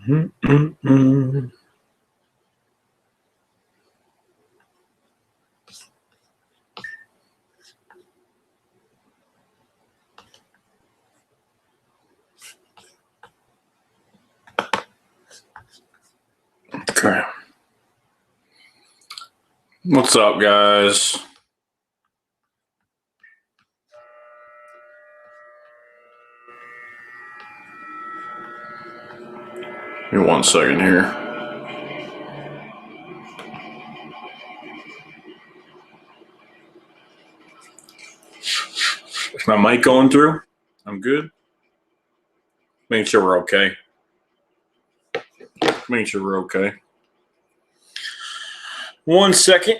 Okay. What's up, guys? Give me 1 second here. Is my mic going through? I'm good. Making sure we're okay. Making sure we're okay. 1 second.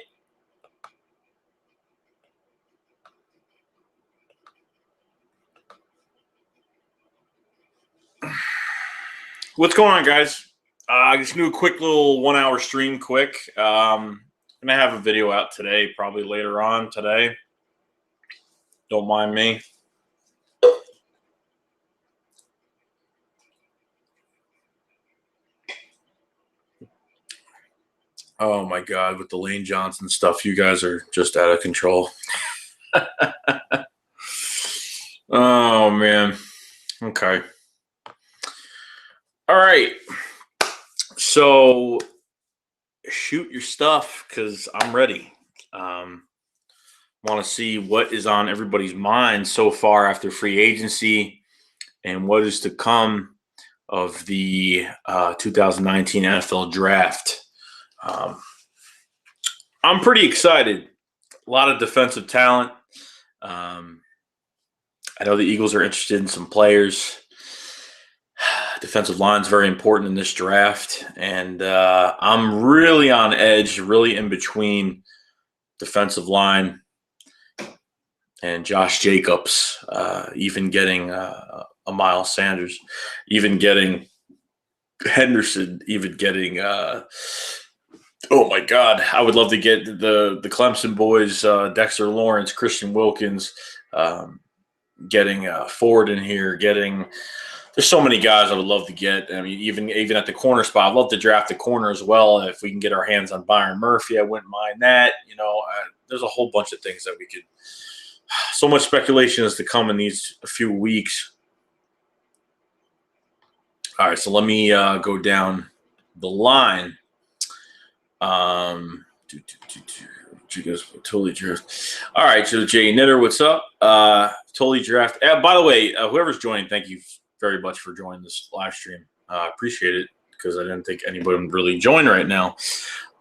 What's going on, guys? I just do a quick little 1 hour stream quick. I'm going to have a video out today, probably later on today. Don't mind me. Oh, my God. With the Lane Johnson stuff, you guys are just out of control. Oh, man. Okay. All right. So shoot your stuff because I'm ready. Want to see what is on everybody's mind so far after free agency and what is to come of the 2019 NFL draft. I'm pretty excited. A lot of defensive talent. I know the Eagles are interested in some players. Defensive line is very important in this draft, and I'm really on edge, really in between defensive line and Josh Jacobs, even getting a Miles Sanders, even getting Henderson, even getting oh my God, I would love to get the Clemson boys, Dexter Lawrence, Christian Wilkins, getting Ford in here, there's so many guys I would love to get. I mean, even at the corner spot, I'd love to draft the corner as well. If we can get our hands on Byron Murphy, I wouldn't mind that. There's a whole bunch of things that we could. So much speculation is to come in these few weeks. All right, so let me go down the line. You guys totally draft. All right, so Jay Knitter, what's up? Totally draft. By the way, whoever's joining, thank you very much for joining this live stream. I appreciate it because I didn't think anybody would really join right now.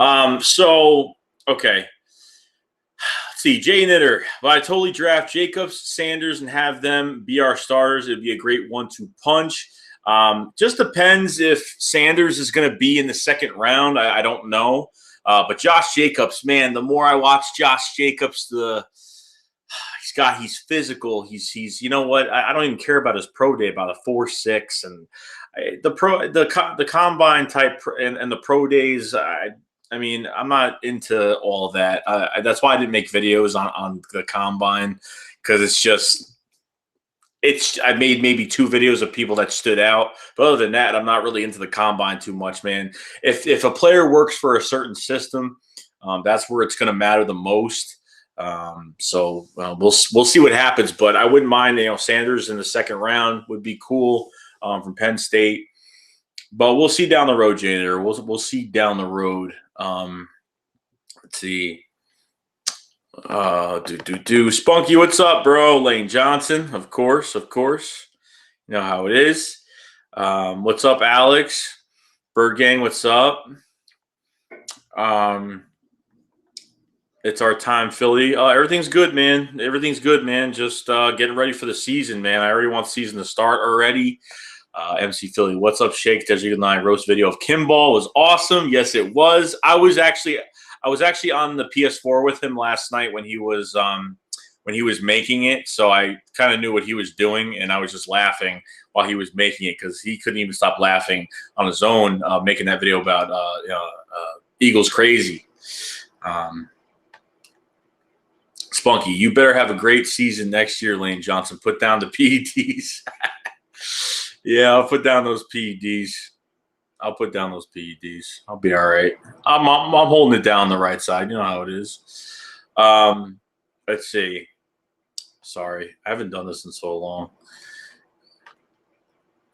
Okay. Let's see, Jay Knitter. If I totally draft Jacobs, Sanders, and have them be our starters, it'd be a great 1-2 punch. Just depends if Sanders is going to be in the second round. I don't know. But Josh Jacobs, man, the more I watch Josh Jacobs, he's physical. He's you know what? I don't even care about his pro day, about a 4.6, and the combine type and the pro days. I mean, I'm not into all that. That's why I didn't make videos on the combine because I made maybe 2 videos of people that stood out. But other than that, I'm not really into the combine too much, man. If a player works for a certain system, that's where it's going to matter the most. We'll see what happens. But I wouldn't mind, Sanders in the second round would be cool from Penn State. But we'll see down the road, Janitor. We'll see down the road. Let's see. Spunky, what's up, bro? Lane Johnson, of course. You know how it is. What's up, Alex? Bird Gang, what's up? It's our time, Philly. Everything's good, man. Just getting ready for the season, man. I already want the season to start already. MC Philly, what's up, Shake? Desert 9 roast video of Kimball was awesome. Yes, it was. I was actually on the PS4 with him last night when he was making it. So I kind of knew what he was doing, and I was just laughing while he was making it because he couldn't even stop laughing on his own, making that video about Eagles crazy. Spunky, you better have a great season next year, Lane Johnson. Put down the PEDs. Yeah, I'll put down those PEDs. I'll put down those PEDs. I'll be all right. I'm holding it down the right side. You know how it is. Let's see. Sorry, I haven't done this in so long.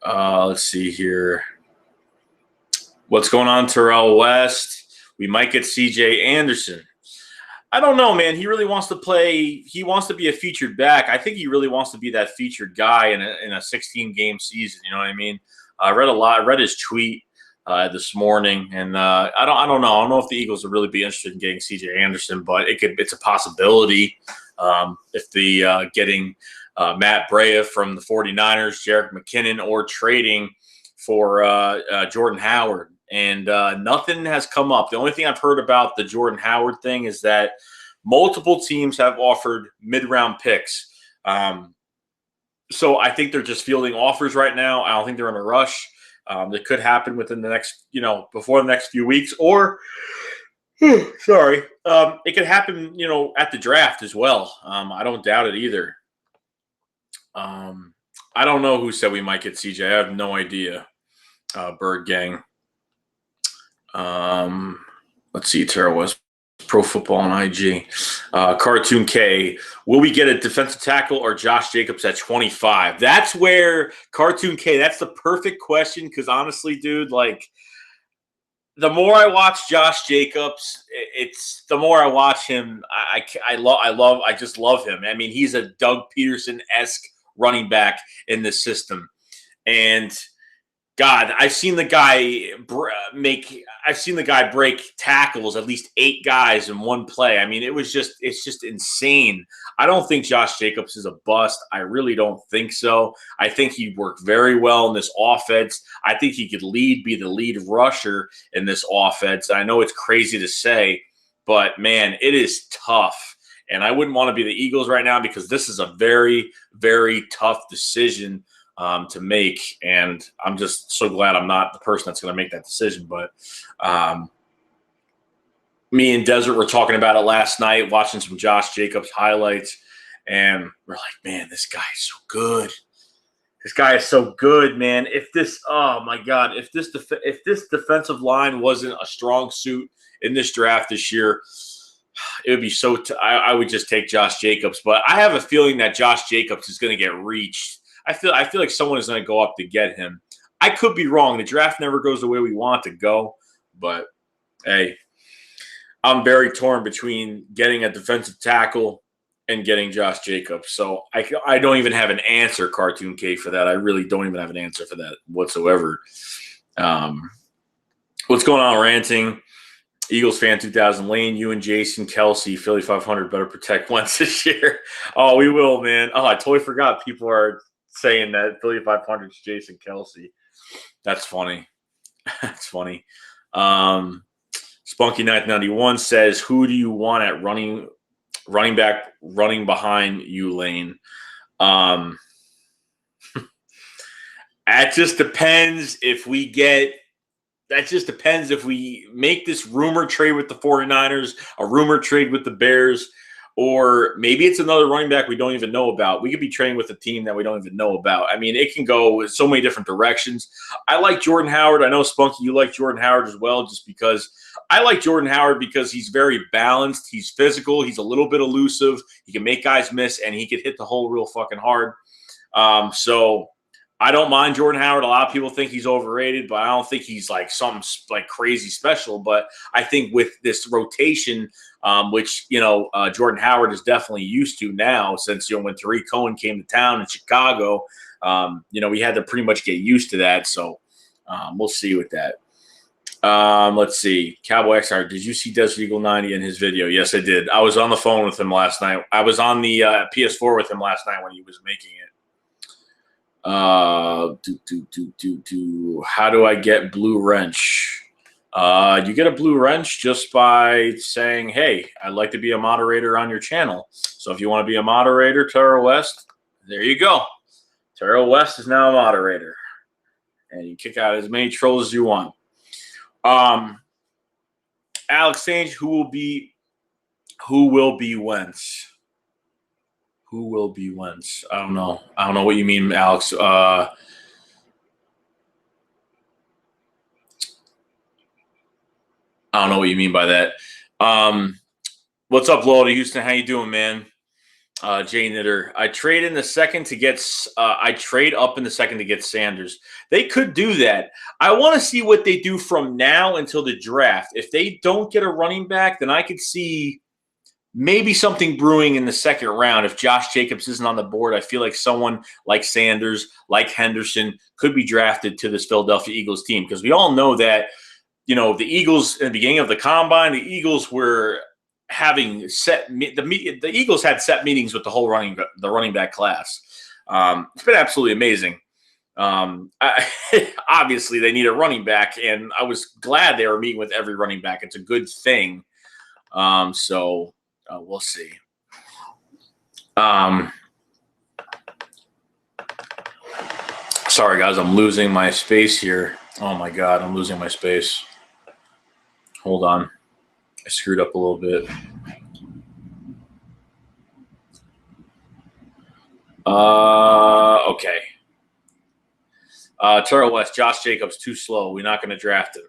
Let's see here. What's going on, Terrell West? We might get CJ Anderson. I don't know, man. He really wants to play. He wants to be a featured back. I think he really wants to be that featured guy in a 16-game season. You know what I mean? I read a lot. I read his tweet this morning, and I don't know. I don't know if the Eagles would really be interested in getting CJ Anderson, but it's a possibility if the getting Matt Breya from the 49ers, Jerick McKinnon, or trading for Jordan Howard. And nothing has come up. The only thing I've heard about the Jordan Howard thing is that multiple teams have offered mid-round picks. So I think they're just fielding offers right now. I don't think they're in a rush. That could happen within the next, before the next few weeks, or sorry, it could happen, at the draft as well. I don't doubt it either. I don't know who said we might get CJ. I have no idea. Bird Gang. Let's see, Tara was Pro Football on IG. Cartoon K, will we get a defensive tackle or Josh Jacobs at 25? That's where Cartoon K, that's the perfect question, because honestly, dude, like, the more I watch Josh Jacobs, it's the more I watch him. I just love him. I mean, he's a Doug Peterson-esque running back in the system, and God, I've seen the guy break tackles, at least 8 guys in one play. I mean, it's just insane. I don't think Josh Jacobs is a bust. I really don't think so. I think he worked very well in this offense. I think he could be the lead rusher in this offense. I know it's crazy to say, but man, it is tough. And I wouldn't want to be the Eagles right now, because this is a very, very tough decision to make, and I'm just so glad I'm not the person that's going to make that decision. But me and Desert were talking about it last night, watching some Josh Jacobs highlights, and we're like, man, this guy is so good. This guy is so good, man. If this defensive line wasn't a strong suit in this draft this year, it would be so. I would just take Josh Jacobs, but I have a feeling that Josh Jacobs is going to get reached. I feel like someone is going to go up to get him. I could be wrong. The draft never goes the way we want it to go. But, hey, I'm very torn between getting a defensive tackle and getting Josh Jacobs. So I don't even have an answer, Cartoon K, for that. I really don't even have an answer for that whatsoever. What's going on, Ranting? Eagles fan 2000, Lane, you and Jason Kelsey, Philly 500 better protect Wentz this year. Oh, we will, man. Oh, I totally forgot people are saying that Philly 500 is Jason Kelsey. That's funny. That's funny. Spunky 991 says, who do you want at running back, running behind you, Lane? That just depends if we make this rumor trade with the 49ers, a rumor trade with the Bears, or maybe it's another running back we don't even know about. We could be trading with a team that we don't even know about. I mean, it can go so many different directions. I like Jordan Howard. I know, Spunky, you like Jordan Howard as well, just because I like Jordan Howard because he's very balanced. He's physical. He's a little bit elusive. He can make guys miss, and he can hit the hole real fucking hard. So I don't mind Jordan Howard. A lot of people think he's overrated, but I don't think he's like something like crazy special. But I think with this rotation, which, Jordan Howard is definitely used to now since, when Tariq Cohen came to town in Chicago, we had to pretty much get used to that. So we'll see with that. Let's see. Cowboy XR, did you see Desert Eagle 90 in his video? Yes, I did. I was on the phone with him last night. I was on the PS4 with him last night when he was making it. How do I get Blue Wrench? You get a Blue Wrench just by saying, hey, I'd like to be a moderator on your channel. So if you want to be a moderator, Terrell West, there you go. Terrell West is now a moderator. And you kick out as many trolls as you want. Alex Sage, who will be Wentz? Who will be Wentz? I don't know. I don't know what you mean, Alex. I don't know what you mean by that. What's up, Loyalty Houston? How you doing, man? Jay Knitter. I trade in the second to get. I trade up in the second to get Sanders. They could do that. I want to see what they do from now until the draft. If they don't get a running back, then I could see maybe something brewing in the second round. If Josh Jacobs isn't on the board, I feel like someone like Sanders, like Henderson, could be drafted to this Philadelphia Eagles team, because we all know that, the Eagles in the beginning of the combine, the Eagles were having the Eagles had set meetings with the whole running back class. It's been absolutely amazing. Obviously, they need a running back, and I was glad they were meeting with every running back. It's a good thing. So we'll see. Sorry, guys, I'm losing my space here. Oh, my God, I'm losing my space. Hold on. I screwed up a little bit. Okay. Terrell West, Josh Jacobs, too slow. We're not going to draft him.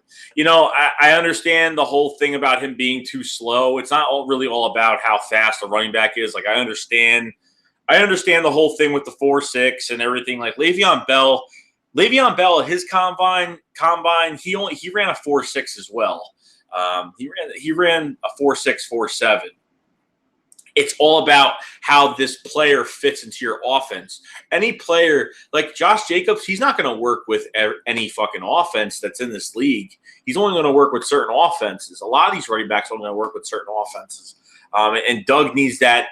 I understand the whole thing about him being too slow. It's not really all about how fast a running back is. Like, I understand the whole thing with the 4.6 and everything. Like Le'Veon Bell, his combine, he ran a 4.6 as well. He ran a 4.6, 4.7. It's all about how this player fits into your offense. Any player like Josh Jacobs, he's not going to work with any fucking offense that's in this league. He's only going to work with certain offenses. A lot of these running backs are only going to work with certain offenses. And Doug needs that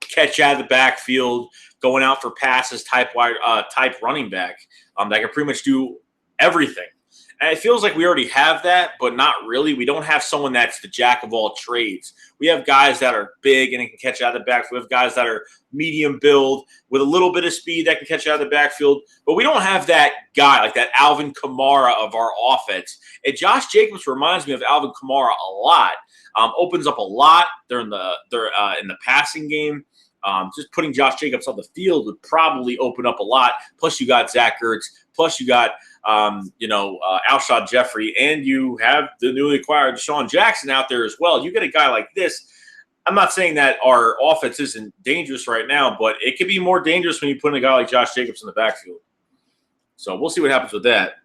catch out of the backfield, going out for passes type running back that can pretty much do everything. And it feels like we already have that, but not really. We don't have someone that's the jack of all trades. We have guys that are big and can catch out of the backfield. We have guys that are medium build with a little bit of speed that can catch out of the backfield. But we don't have that guy, like that Alvin Kamara of our offense. And Josh Jacobs reminds me of Alvin Kamara a lot. Opens up a lot during in the passing game. Just putting Josh Jacobs on the field would probably open up a lot. Plus, you got Zach Ertz. Plus, you got Alshon Jeffrey, and you have the newly acquired Deshaun Jackson out there as well. You get a guy like this. I'm not saying that our offense isn't dangerous right now, but it could be more dangerous when you put in a guy like Josh Jacobs in the backfield. So we'll see what happens with that.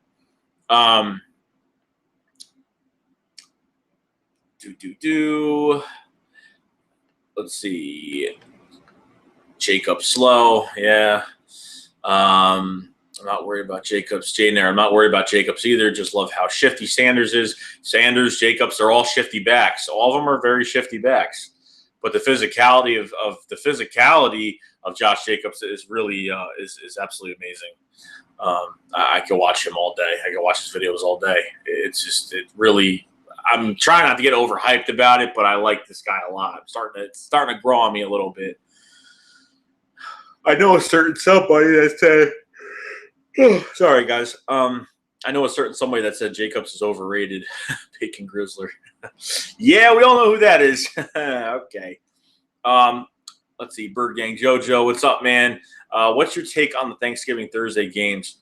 Let's see. Jacobs slow, yeah. I'm not worried about Jacobs. I'm not worried about Jacobs either. Just love how shifty Sanders is. Sanders, Jacobs, they're all shifty backs. All of them are very shifty backs. But the physicality of Josh Jacobs is really is absolutely amazing. I could watch him all day. I could watch his videos all day. I'm trying not to get overhyped about it, but I like this guy a lot. It's starting to grow on me a little bit. I know a certain somebody that said, sorry guys. I know a certain somebody that said Jacobs is overrated. Bacon Grizzler. Yeah, we all know who that is. Okay. Let's see. Bird Gang Jojo, what's up, man? What's your take on the Thanksgiving Thursday games?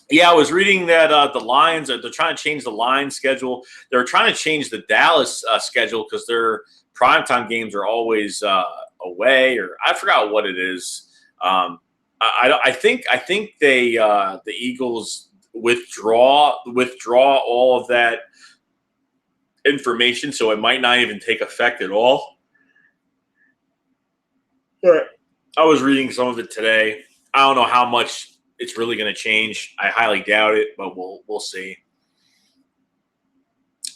Yeah, I was reading that the Lions they're trying to change the Lions schedule. They're trying to change the Dallas schedule because their primetime games are always away, or I forgot what it is. I think they the Eagles withdraw all of that information, so it might not even take effect at all. But I was reading some of it today. I don't know how much it's really going to change. I highly doubt it, but we'll see.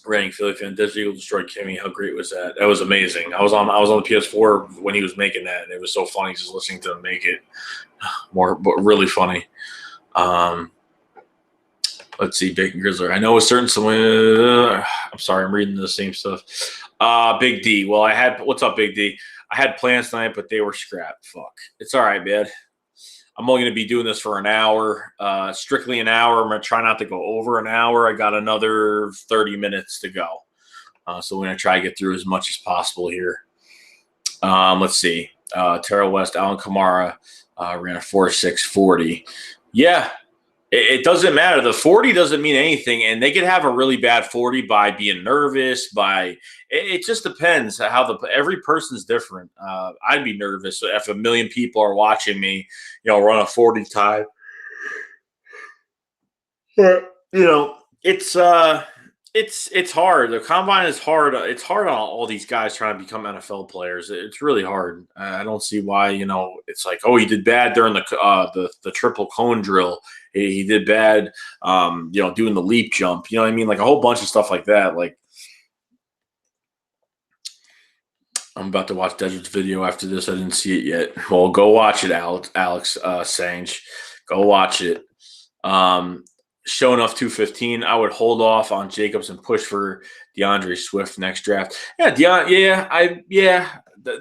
Reigning Philly fan, Desert Eagle destroyed Kimmy. How great was that? That was amazing. I was on the PS4 when he was making that, and it was so funny just listening to him make it. But really funny. Let's see, Bacon Grizzler. I know a certain someone. I'm sorry, I'm reading the same stuff. Big D. Well, what's up, Big D? I had plans tonight, but they were scrapped. Fuck. It's all right, man. I'm only going to be doing this for an hour, strictly an hour. I'm going to try not to go over an hour. I got another 30 minutes to go. So we're going to try to get through as much as possible here. Let's see. Terrell West, Alvin Kamara ran a 4.6 40. Yeah. It doesn't matter. The 40 doesn't mean anything, and they could have a really bad 40 by being nervous. It just depends how every person's different. I'd be nervous if a million people are watching me, run a 40 time. But it's hard. The combine is hard. It's hard on all these guys trying to become NFL players. It's really hard. I don't see why. It's like, oh, he did bad during the triple cone drill. He did bad. Doing the leap jump. You know what I mean? Like a whole bunch of stuff like that. Like I'm about to watch Desert's video after this. I didn't see it yet. Well, go watch it, Alex Sange. Go watch it. Show enough 215. I would hold off on Jacobs and push for DeAndre Swift next draft. The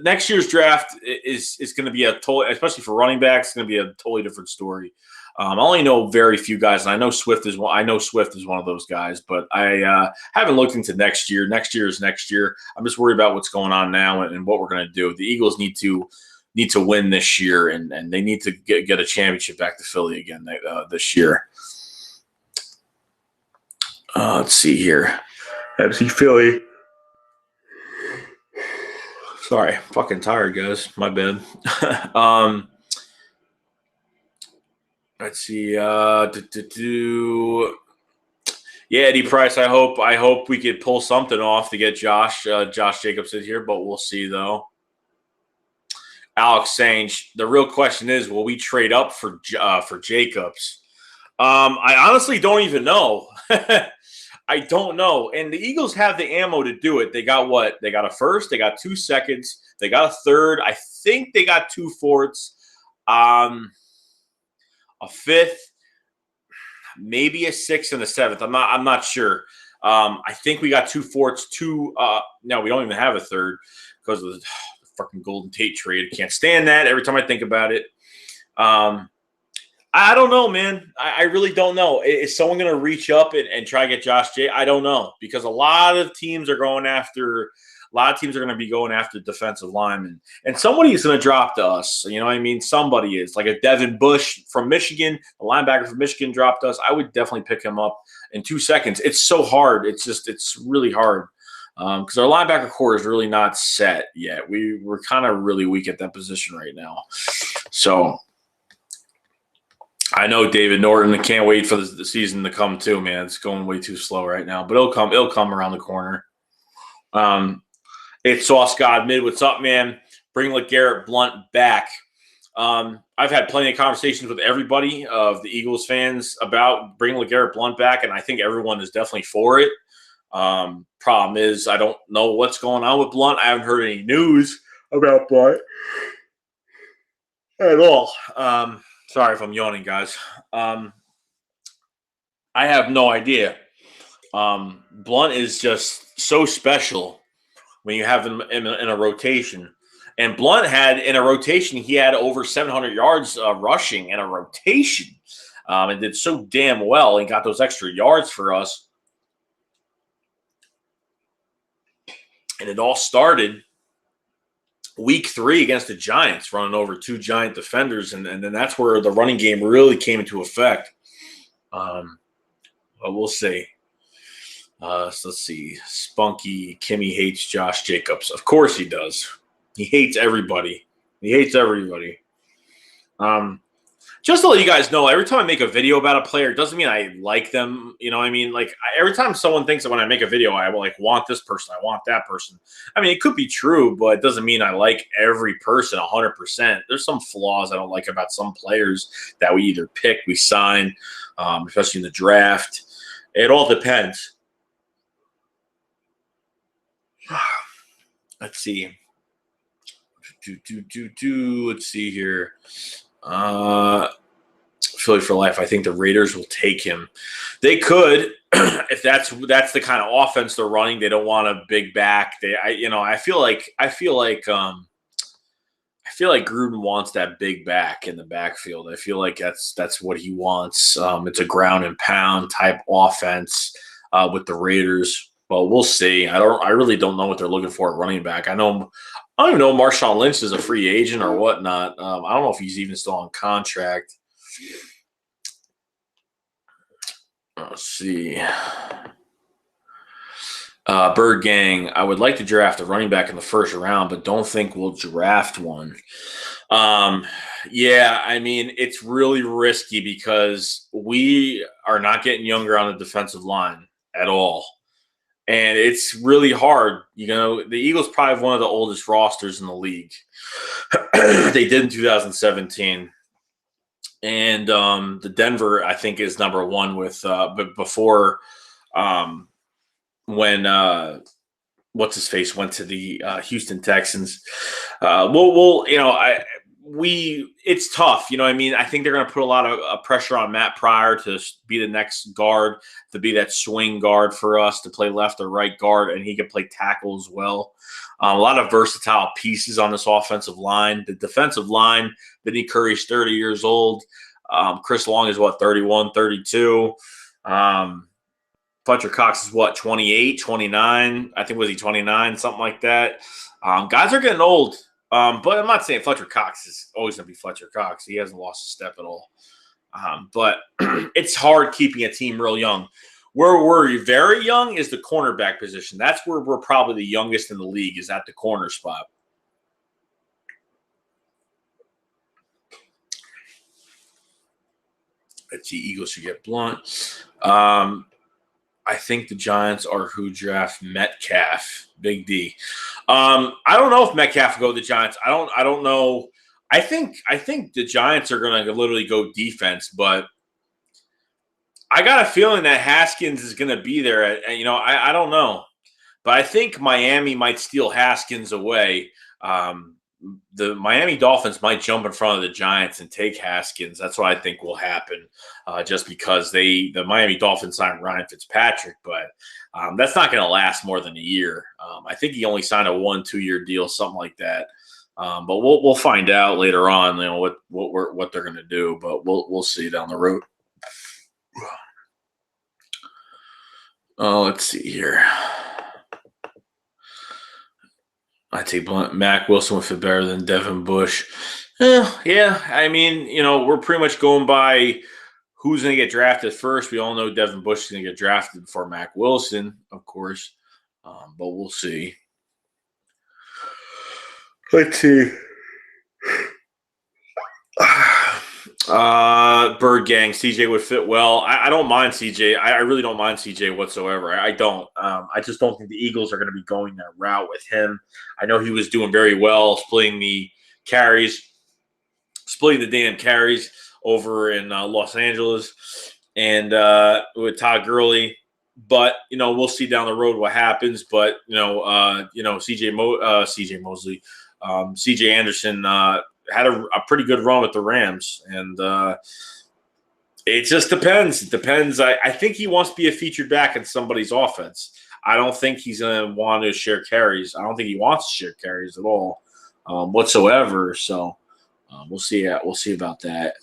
next year's draft is going to be especially for running backs, going to be a totally different story. I only know very few guys, and I know Swift is one. I know Swift is one of those guys, but I haven't looked into next year. Next year is next year. I'm just worried about what's going on now and what we're going to do. The Eagles need to win this year, and they need to get a championship back to Philly again this year. Let's see here. FC Philly. Sorry, fucking tired, guys. My bad. Let's see. Yeah, Eddie Price. I hope we could pull something off to get Josh Jacobs in here, but we'll see though. Alex Sange. The real question is, will we trade up for Jacobs? I honestly don't even know. I don't know. And the Eagles have the ammo to do it. They got what? They got a first. They got 2 seconds. They got a third. I think they got 2 fourths. A fifth. Maybe a 6th and a 7th. I'm not sure. I think we got 2 fourths. No, we don't even have a third because of the fucking Golden Tate trade. I can't stand that every time I think about it. I don't know, man. I really don't know. Is someone going to reach up and try to get Josh J? I don't know, because a lot of teams are going to be going after defensive linemen, and somebody is going to drop to us. You know what I mean? Somebody is, like a Devin Bush from Michigan, a linebacker from Michigan dropped us. I would definitely pick him up in 2 seconds. It's so hard. It's really hard because our linebacker core is really not set yet. We're kind of really weak at that position right now. So I know David Norton. I can't wait for the season to come too, man. It's going way too slow right now, but it'll come around the corner. It's Sauce God Mid. What's up, man? Bring LeGarrette Blount back. I've had plenty of conversations with everybody of the Eagles fans about bringing LeGarrette Blount back, and I think everyone is definitely for it. Problem is, I don't know what's going on with Blount. I haven't heard any news about Blount at all. Sorry if I'm yawning, guys. I have no idea. Blount is just so special when you have him in a rotation. And Blount had, in a rotation, he had over 700 yards rushing in a rotation. And did so damn well and got those extra yards for us. And it all started week 3 against the Giants, running over 2 Giant defenders, and then that's where the running game really came into effect. But we'll see. So let's see. Spunky Kimmy hates Josh Jacobs. Of course he does. He hates everybody. Just to let you guys know, every time I make a video about a player, it doesn't mean I like them. You know what I mean? Like, every time someone thinks that when I make a video, I want this person, I want that person. I mean, it could be true, but it doesn't mean I like every person 100%. There's some flaws I don't like about some players that we either pick, we sign, especially in the draft. It all depends. Let's see. Let's see here. Philly for life. I think the Raiders will take him. They could, if that's the kind of offense they're running. They don't want a big back. I feel like Gruden wants that big back in the backfield. I feel like that's what he wants. It's a ground and pound type offense with the Raiders. But we'll see. I really don't know what they're looking for at running back. I don't even know if Marshawn Lynch is a free agent or whatnot. I don't know if he's even still on contract. Let's see. Bird Gang, I would like to draft a running back in the first round, but don't think we'll draft one. Um, yeah, I mean, it's really risky because we are not getting younger on the defensive line at all. And it's really hard. You know, the Eagles probably have one of the oldest rosters in the league. They did in 2017. And the Denver, I think, is number one with, but before um, when what's his face went to the Houston Texans. You know, it's tough. You know what I mean? I think they're going to put a lot of pressure on Matt Pryor to be the next guard, to be that swing guard for us, to play left or right guard, and he can play tackle as well. A lot of versatile pieces on this offensive line. The defensive line, Vinny Curry's 30 years old. Chris Long is, 31, 32. Fletcher Cox is 28, 29. I think was he 29, something like that. Guys are getting old, but I'm not saying Fletcher Cox is always going to be Fletcher Cox. He hasn't lost a step at all. But it's hard keeping a team real young. Where we're very young is the cornerback position. That's where we're probably the youngest in the league, is at the corner spot. Let's see, Eagles should get Blunt. I think the Giants are who draft Metcalf, Big D. I don't know if Metcalf will go to the Giants. I don't know. I think the Giants are going to literally go defense, but I got a feeling that Haskins is going to be there. I don't know, but I think Miami might steal Haskins away. The Miami Dolphins might jump in front of the Giants and take Haskins. That's what I think will happen, just because the Miami Dolphins signed Ryan Fitzpatrick, but that's not going to last more than a year. I think he only signed a 1-2 year deal, something like that. But we'll find out later on, what they're going to do. But we'll see down the road. Let's see here. I take Mac Wilson would fit better than Devin Bush. Yeah, I mean, we're pretty much going by who's going to get drafted first. We all know Devin Bush is going to get drafted before Mac Wilson, of course, but we'll see. Let's see. Bird Gang, CJ would fit well. I don't mind CJ. I really don't mind CJ whatsoever. I don't. I just don't think the Eagles are going to be going that route with him. I know he was doing very well, splitting the damn carries over in Los Angeles, and with Todd Gurley. But we'll see down the road what happens. But CJ Mosley, CJ Anderson had a pretty good run with the Rams, and it just depends. It depends. I think he wants to be a featured back in somebody's offense. I don't think he's going to want to share carries. I don't think he wants to share carries at all, whatsoever. So we'll see. We'll see about that.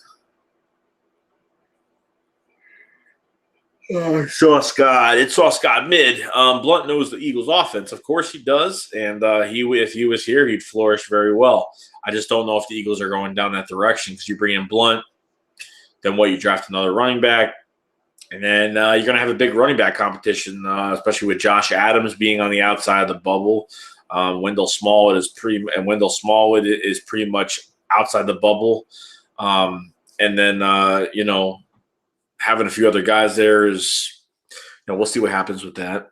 Sauce God. It's Sauce God mid. Blunt knows the Eagles' offense. Of course he does. And if he was here, he'd flourish very well. I just don't know if the Eagles are going down that direction, because you bring in Blunt, then you draft another running back, and then you're going to have a big running back competition, especially with Josh Adams being on the outside of the bubble. Wendell Smallwood is pretty much outside the bubble. And then, having a few other guys there is, we'll see what happens with that.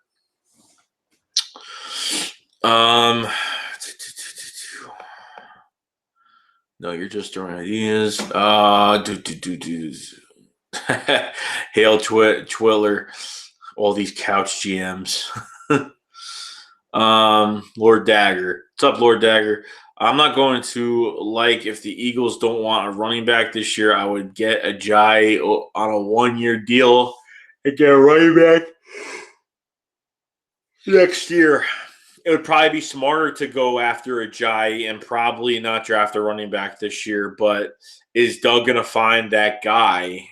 No, you're just throwing ideas. Hail Twiller, all these couch GMs. Lord Dagger. What's up, Lord Dagger? I'm not going to if the Eagles don't want a running back this year, I would get a Jai on a 1-year deal and get a running back next year. It would probably be smarter to go after a Jai and probably not draft a running back this year. But is Doug going to find that guy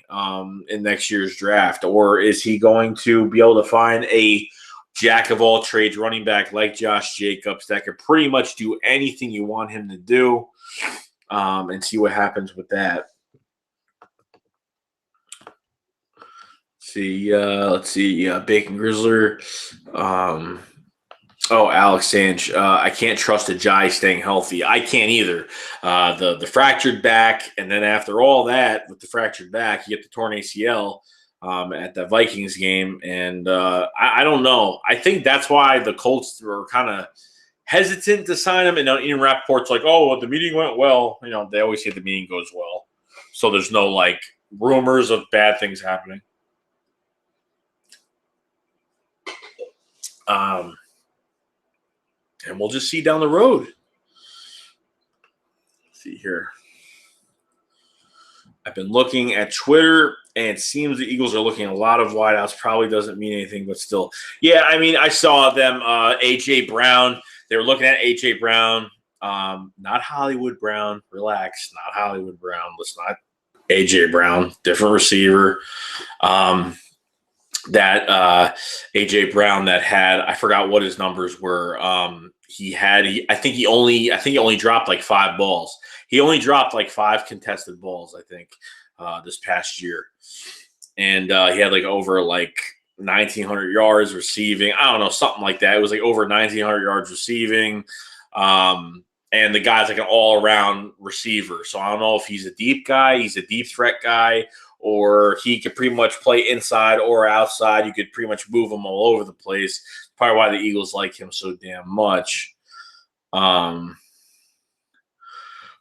in next year's draft? Or is he going to be able to find a jack of all trades running back like Josh Jacobs that could pretty much do anything you want him to do, and see what happens with that? Let's see. Bacon Grizzler. Alex Sanch. I can't trust Ajayi staying healthy. I can't either. The fractured back, and then after all that, with the fractured back, you get the torn ACL at the Vikings game, and I don't know. I think that's why the Colts were kind of hesitant to sign him. And Ian Rappaport's like, "Oh, well, the meeting went well." They always say the meeting goes well, so there's no like rumors of bad things happening. And we'll just see down the road. Let's see here. I've been looking at Twitter, and it seems the Eagles are looking at a lot of wideouts. Probably doesn't mean anything, but still. Yeah, I mean, I saw them, A.J. Brown. They were looking at A.J. Brown. Not Hollywood Brown. Relax. Not Hollywood Brown. Let's not. A.J. Brown, different receiver. That A.J. Brown that had, I forgot what his numbers were. I think he only dropped like 5 balls. He only dropped like 5 contested balls, I think, this past year. And he had like over like 1,900 yards receiving. I don't know, something like that. It was like over 1,900 yards receiving. And the guy's like an all-around receiver. So I don't know if he's a deep guy, he's a deep threat guy, or he could pretty much play inside or outside. You could pretty much move him all over the place. Probably why the Eagles like him so damn much.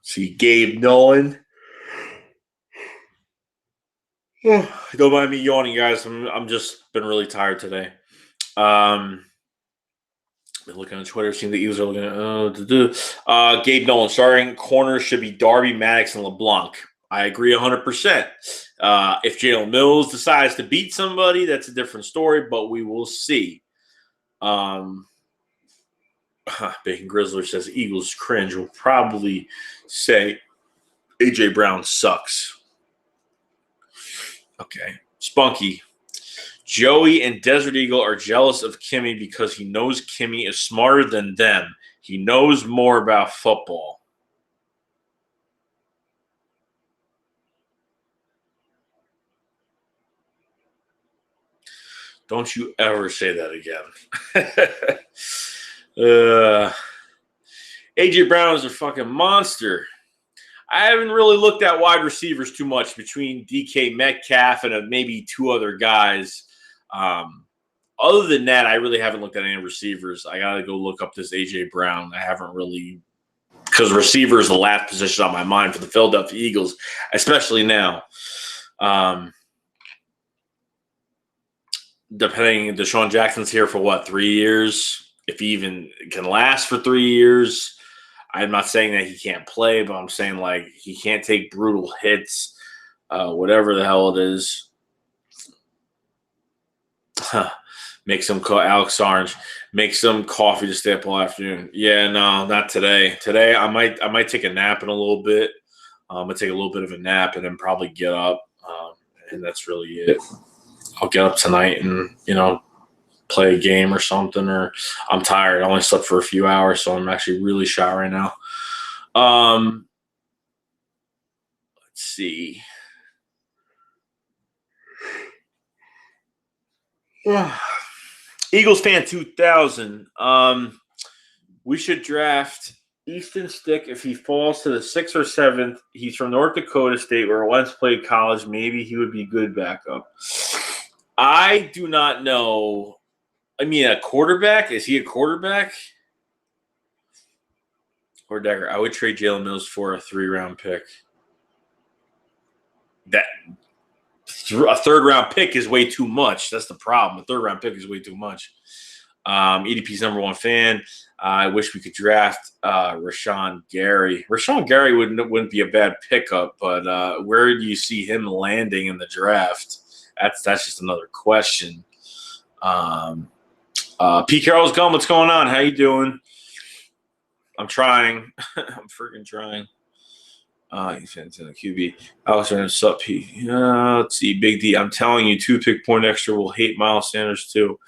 See, Gabe Nolan. Don't mind me yawning, guys. I'm just been really tired today. Been looking on Twitter, seeing the Eagles are looking at Gabe Nolan. Starting corner should be Darby, Maddox, and LeBlanc. I agree 100%. If Jalen Mills decides to beat somebody, that's a different story, but we will see. Bacon Grizzler says Eagles cringe. Will probably say A.J. Brown sucks. Okay. Spunky. Joey and Desert Eagle are jealous of Kimmy because he knows Kimmy is smarter than them. He knows more about football. Don't you ever say that again. A.J. Brown is a fucking monster. I haven't really looked at wide receivers too much between DK Metcalf and maybe 2 other guys. Other than that, I really haven't looked at any receivers. I got to go look up this A.J. Brown. I haven't really – because receiver is the last position on my mind for the Philadelphia Eagles, especially now. Depending, Deshaun Jackson's here for 3 years? If he even can last for 3 years. I'm not saying that he can't play, but I'm saying like he can't take brutal hits, whatever the hell it is. Make some Alex Orange. Make some coffee to stay up all afternoon. Yeah, no, not today. Today I might take a nap in a little bit. I'm gonna take a little bit of a nap and then probably get up, and that's really it. I'll get up tonight and play a game or something. Or I'm tired. I only slept for a few hours, so I'm actually really shot right now. Let's see. Eagles fan 2000. We should draft Easton Stick if he falls to the 6th or 7th. He's from North Dakota State, where I once played college. Maybe he would be good backup. I do not know. I mean, a quarterback? Is he a quarterback? Or Decker? I would trade Jalen Mills for a 3-round pick. A 3rd-round pick is way too much. That's the problem. A 3rd-round pick is way too much. EDP's #1 fan. I wish we could draft Rashawn Gary. Rashawn Gary wouldn't be a bad pickup, but where do you see him landing in the draft? That's just another question. Pete Carroll's gone. What's going on? How you doing? I'm trying. I'm freaking trying. He's in the QB. Alex, up, Pete? Let's see. Big D. I'm telling you, 2-pick point extra will hate Miles Sanders too.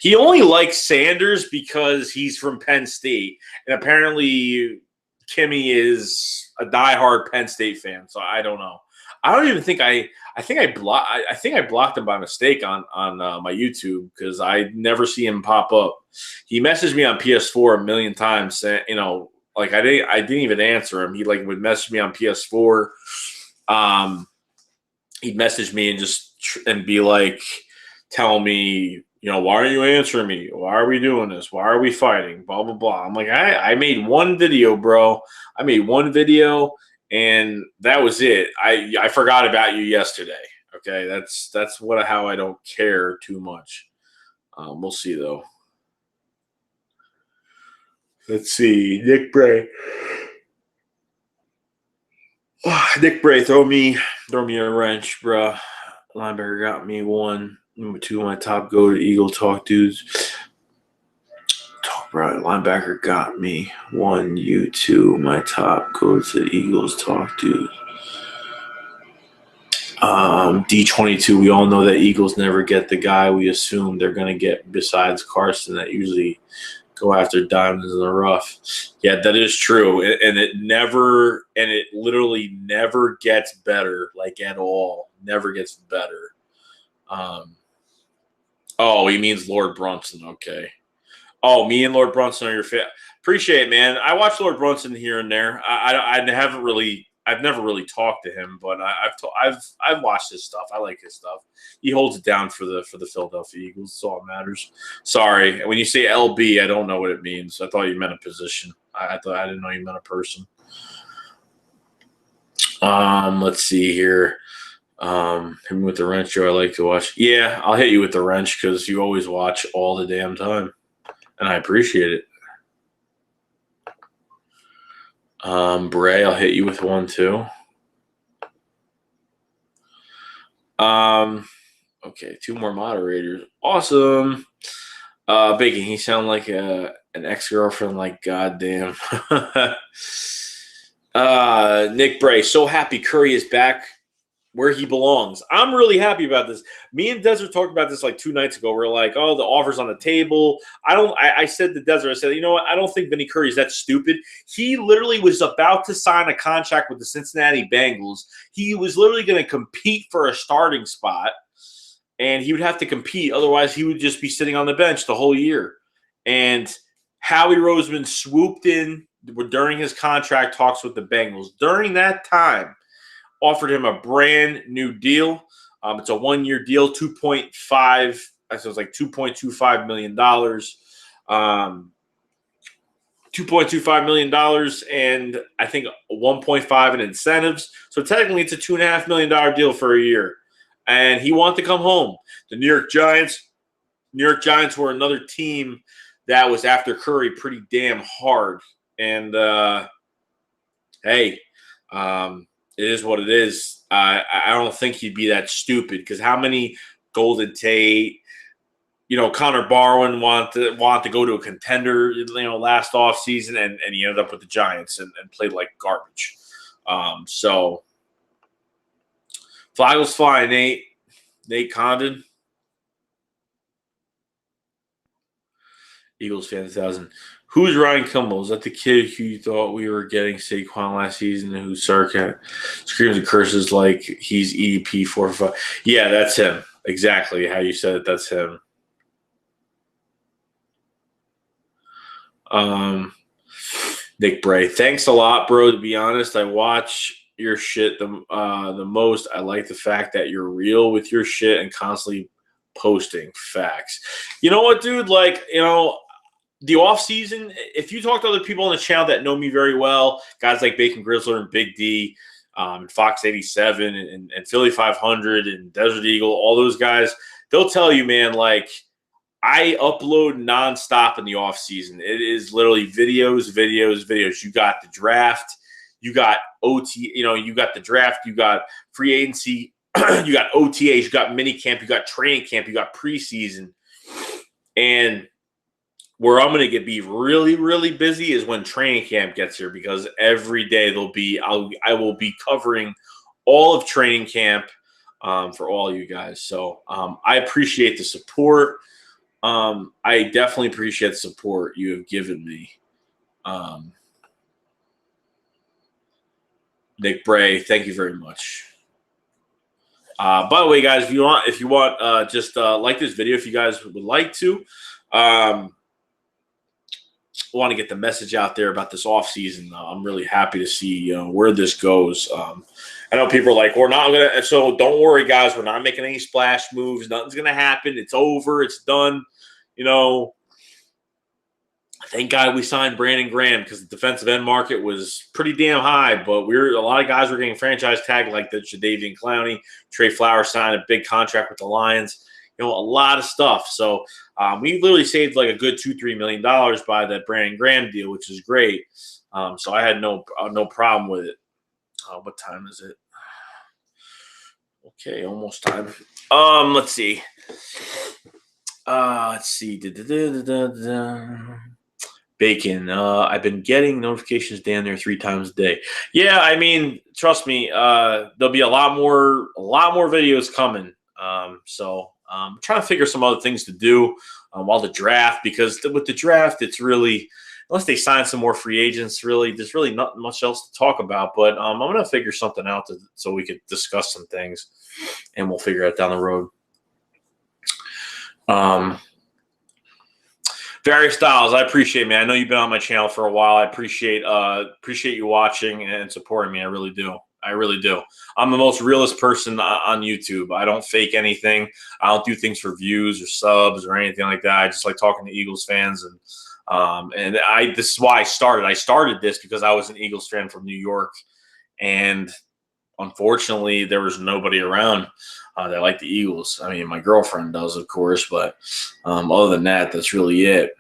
He only likes Sanders because he's from Penn State, and apparently Kimmy is a diehard Penn State fan. So I don't know. I don't even think I think I blocked him by mistake on my YouTube because I never see him pop up. He messaged me on PS4 a million times, saying, like I didn't even answer him. He like would message me on PS4. Um, he'd message me and be like, tell me, why are you answering me? Why are we doing this? Why are we fighting? Blah blah blah. I'm like, I made one video, bro. I made one video, and that was it. I forgot about you yesterday. Okay, that's how I don't care too much. We'll see though. Let's see, Nick Bray. Nick Bray, throw me a wrench, bro. Linebacker got me one. Number two, my top go to Eagle talk dudes. Bro, linebacker got me one. You two, my top go to Eagles talk dudes. D22, we all know that Eagles never get the guy we assume they're going to get besides Carson that usually go after diamonds in the rough. Yeah, that is true. And it literally never gets better, like at all. Never gets better. Oh, he means Lord Brunson. Okay. Oh, me and Lord Brunson are your fan. Appreciate it, man. I watch Lord Brunson here and there. I've never really talked to him, but I've watched his stuff. I like his stuff. He holds it down for the Philadelphia Eagles. That's all that matters. Sorry, when you say LB, I don't know what it means. I thought you meant a position. I didn't know you meant a person. Let's see here. Hit me with the wrench, Joe. I like to watch. Yeah, I'll hit you with the wrench because you always watch all the damn time, and I appreciate it. Bray, I'll hit you with one too. Okay, two more moderators. Awesome. Bacon, he sound like an ex-girlfriend, like goddamn. Nick Bray, so happy Curry is back where he belongs. I'm really happy about this. Me and Desert talked about this like 2 nights ago. We're like, oh, the offer's on the table. I said to Desert, I said, you know what? I don't think Vinny Curry is that stupid. He literally was about to sign a contract with the Cincinnati Bengals. He was literally going to compete for a starting spot, and he would have to compete. Otherwise, he would just be sitting on the bench the whole year. And Howie Roseman swooped in during his contract talks with the Bengals. During that time, offered him a brand new deal. It's a 1-year deal, 2.5. I think it was like $2.25 million. $2.25 million and I think 1.5 in incentives. So technically it's a $2.5 million deal for a year. And he wanted to come home. The New York Giants were another team that was after Curry pretty damn hard. And hey, it is what it is. I don't think he'd be that stupid because how many Golden Tate, Connor Barwin want to go to a contender, last offseason, and he ended up with the Giants and played like garbage. So flag was flying, Nate Condon. Eagles fan 1000. Who's Ryan Kimball? Is that the kid who you thought we were getting Saquon last season who screams and curses like he's EDP 4 or 5? Yeah, that's him. Exactly how you said it. That's him. Nick Bray. Thanks a lot, bro. To be honest, I watch your shit the most. I like the fact that you're real with your shit and constantly posting facts. You know what, dude? Like, the offseason, if you talk to other people on the channel that know me very well, guys like Bacon Grizzler and Big D, and Fox 87 and Philly 500 and Desert Eagle, all those guys, they'll tell you, man, like, I upload nonstop in the offseason. It is literally videos. You got the draft, you got OT, you got the draft, you got free agency, you got OTAs, you got mini camp, you got training camp, you got preseason. And where I'm going to be really, really busy is when training camp gets here because every day I will be covering all of training camp for all you guys. So I appreciate the support. I definitely appreciate the support you have given me. Nick Bray, thank you very much. By the way, guys, if you want, just like this video if you guys would like to. Want to get the message out there about this offseason. I'm really happy to see where this goes. I know people are like, we're not going to – so don't worry, guys. We're not making any splash moves. Nothing's going to happen. It's over. It's done. Thank God we signed Brandon Graham because the defensive end market was pretty damn high. But a lot of guys were getting franchise tagged like the Jadeveon Clowney. Trey Flowers signed a big contract with the Lions. A lot of stuff. So we literally saved like a good $2-3 million by that Brandon Graham deal, which is great. So I had no problem with it. What time is it? Okay, almost time. Let's see. Bacon. I've been getting notifications down there 3 times a day. Yeah, I mean, trust me, there'll be a lot more videos coming. So I'm trying to figure some other things to do while the draft, because with the draft, it's really, unless they sign some more free agents, really, there's really not much else to talk about. But I'm going to figure something out so we could discuss some things, and we'll figure it down the road. Various Styles, I appreciate it, man. I know you've been on my channel for a while. I appreciate you watching and supporting me. I really do. I really do. I'm the most realist person on YouTube. I don't fake anything. I don't do things for views or subs or anything like that. I just like talking to Eagles fans, and this is why I started. I started this because I was an Eagles fan from New York, and unfortunately, there was nobody around that liked the Eagles. I mean, my girlfriend does, of course, but other than that, that's really it.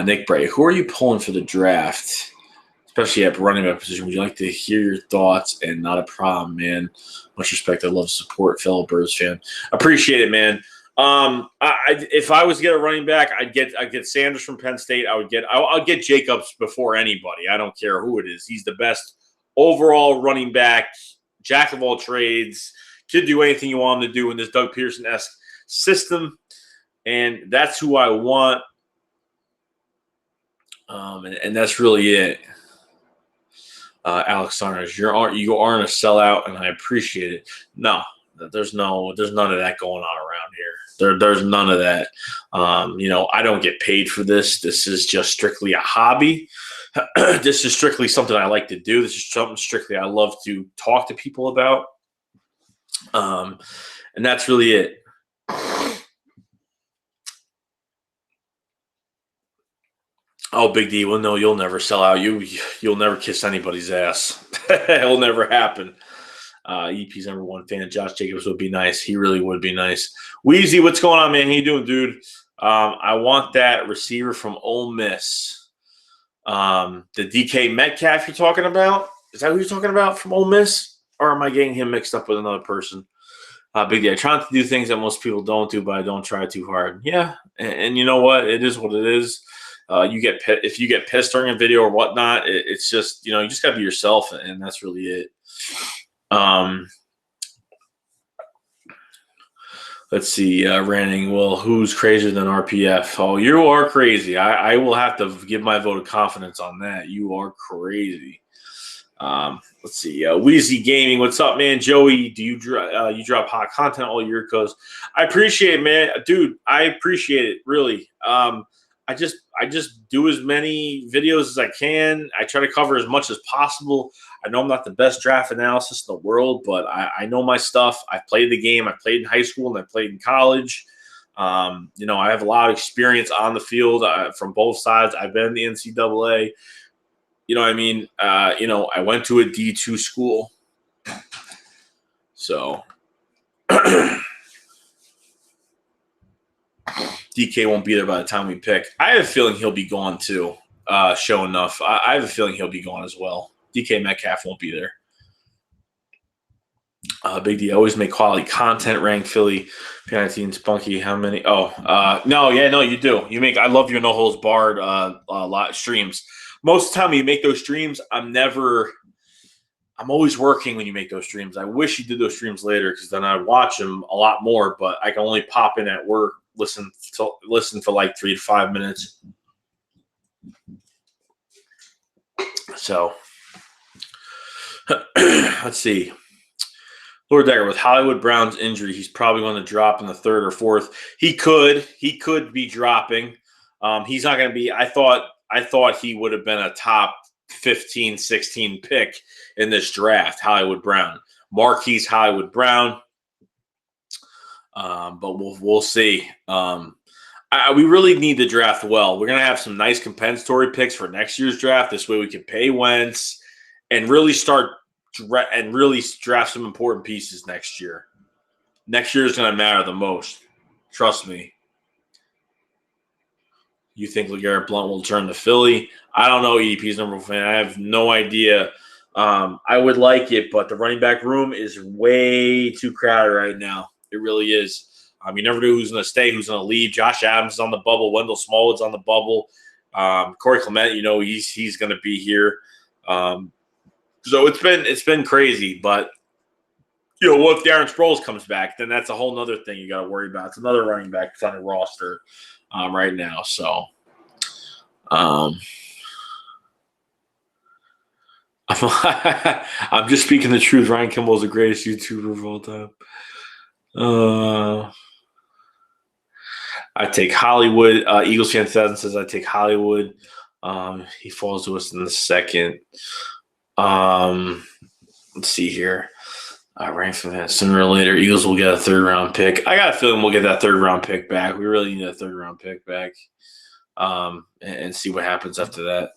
Nick Bray, who are you pulling for the draft? Especially at running back position. Would you like to hear your thoughts? And not a problem, man. Much respect. I love support, fellow Birds fan. Appreciate it, man. If I was to get a running back, I'd get Sanders from Penn State. I'll get Jacobs before anybody. I don't care who it is. He's the best overall running back, jack of all trades. Could do anything you want him to do in this Doug Pearson-esque system, and that's who I want. And that's really it. Alex Saunders, you aren't a sellout, and I appreciate it. No, there's none of that going on around here. There's none of that. I don't get paid for this. This is just strictly a hobby. This is strictly something I like to do. This is something strictly I love to talk to people about. And that's really it. Oh, Big D. Well, no, you'll never sell out. You'll never kiss anybody's ass. It'll never happen. EP's #1 fan. Josh Jacobs would be nice. He really would be nice. Wheezy, what's going on, man? How you doing, dude? I want that receiver from Ole Miss. The DK Metcalf you're talking about? Is that who you're talking about from Ole Miss? Or am I getting him mixed up with another person? Big D, I try to do things that most people don't do, but I don't try too hard. Yeah, and you know what? It is what it is. If you get pissed during a video or whatnot, it's just, you just got to be yourself, and that's really it. Let's see, Ranning. Well, who's crazier than RPF? Oh, you are crazy. I will have to give my vote of confidence on that. You are crazy. Let's see. Wheezy Gaming, what's up, man? Joey, do you drop hot content all year? Because I appreciate it, man. Dude, I appreciate it, really. I just do as many videos as I can. I try to cover as much as possible. I know I'm not the best draft analysis in the world, but I know my stuff. I played the game. I played in high school and I played in college. I have a lot of experience on the field from both sides. I've been in the NCAA. You know what I mean? I went to a D2 school. So DK won't be there by the time we pick. I have a feeling he'll be gone too. Show enough. I have a feeling he'll be gone as well. DK Metcalf won't be there. Big D, always make quality content. Rank Philly, P19 Spunky. How many? No, you do. You make. I love your No Holes Barred lot streams. Most of the time, when you make those streams, I'm always working when you make those streams. I wish you did those streams later, because then I'd watch them a lot more. But I can only pop in at work, listen for like 3 to 5 minutes. So let's see. Lord Decker, with Hollywood Brown's injury, he's probably going to drop in the third or fourth. He could be dropping. He's not going to be. I thought he would have been a top 15, 16 pick in this draft. Hollywood Brown, Marquise Hollywood Brown. But we'll see. We really need to draft well. We're going to have some nice compensatory picks for next year's draft. This way we can pay Wentz and really draft some important pieces next year. Next year is going to matter the most. Trust me. You think LeGarrette Blount will turn to Philly? I don't know EDP's number one fan. I have no idea. I would like it, but the running back room is way too crowded right now. It really is. You never know who's going to stay, who's going to leave. Josh Adams is on the bubble. Wendell Smallwood's on the bubble. Corey Clement, he's going to be here. So it's been crazy. But what if Darren Sproles comes back? Then that's a whole other thing you got to worry about. It's another running back that's on the roster right now. So I'm just speaking the truth. Ryan Kimball is the greatest YouTuber of all time. I take Hollywood. Eagles fan 2000 says I take Hollywood. He falls to us in the second. Let's see here. Right from that, sooner or later, Eagles will get a third-round pick. I got a feeling we'll get that third-round pick back. We really need a third-round pick back, and see what happens after that.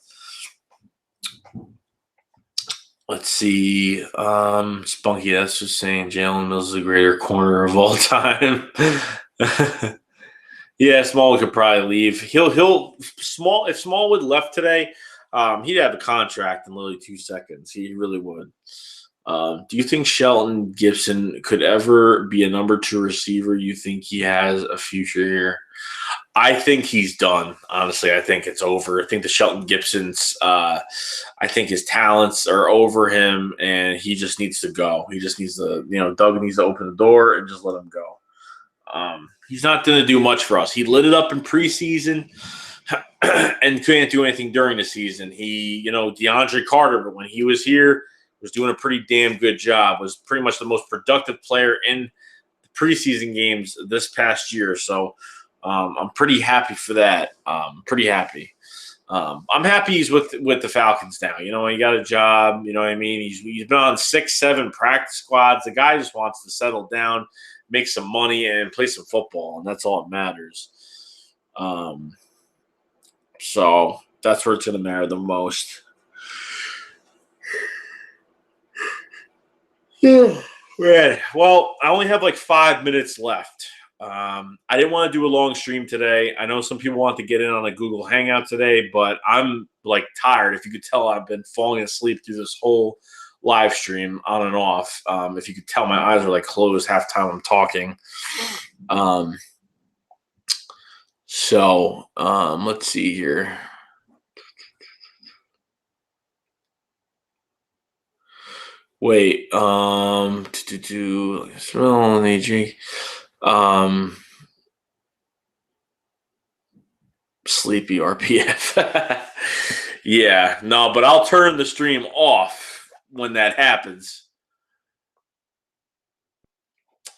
Let's see. Spunky, that's just saying Jalen Mills is a greater corner of all time. Yeah, Smallwood could probably leave. If Smallwood left today, he'd have a contract in literally 2 seconds. He really would. Do you think Shelton Gibson could ever be a number 2 receiver? You think he has a future here? I think he's done. Honestly, I think it's over. I think the Shelton Gibson's I think his talents are over him, and he just needs to go. He just needs to, Doug needs to open the door and just let him go. He's not going to do much for us. He lit it up in preseason and couldn't do anything during the season. He, DeAndre Carter, but when he was here, was doing a pretty damn good job, was pretty much the most productive player in the preseason games this past year. So I'm pretty happy for that. Pretty happy. I'm happy he's with the Falcons now. He got a job. You know what I mean? He's been on 6, 7 practice squads. The guy just wants to settle down, make some money, and play some football, and that's all that matters. So that's where it's going to matter the most. Right. Well, I only have like 5 minutes left. I didn't want to do a long stream today. I know some people want to get in on a Google Hangout today, but I'm like tired. If you could tell, I've been falling asleep through this whole live stream on and off. If you could tell, my eyes are like closed half the time I'm talking. So let's see here. Wait, sleepy RPF. Yeah, no, but I'll turn the stream off when that happens.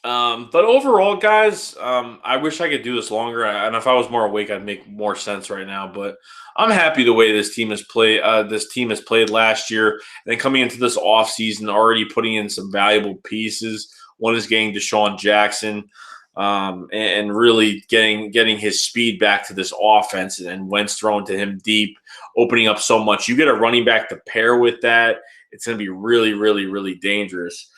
But overall, guys, I wish I could do this longer. And if I was more awake, I'd make more sense right now. But I'm happy the way this team has played. This team has played last year, and then coming into this offseason, already putting in some valuable pieces. One is getting Deshaun Jackson, and really getting his speed back to this offense, and Wentz thrown to him deep, opening up so much. You get a running back to pair with that, it's going to be really, really, really dangerous.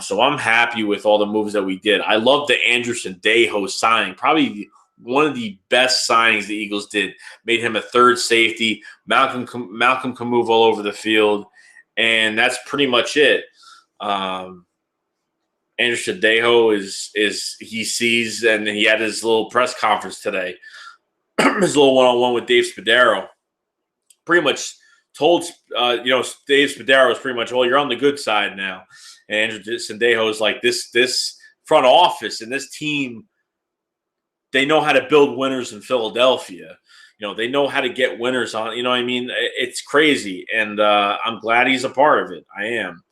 So I'm happy with all the moves that we did. I love the Anderson Dejo signing, probably one of the best signings the Eagles did. Made him a third safety. Malcolm can move all over the field, and that's pretty much it. Anderson Dejo is he sees, and he had his little press conference today, his little one-on-one with Dave Spadaro. Pretty much told Dave Spadaro was pretty much, well, you're on the good side now. And Anderson Dejo is like, this front office and this team, they know how to build winners in Philadelphia. They know how to get winners on. You know what I mean? It's crazy, and I'm glad he's a part of it. I am.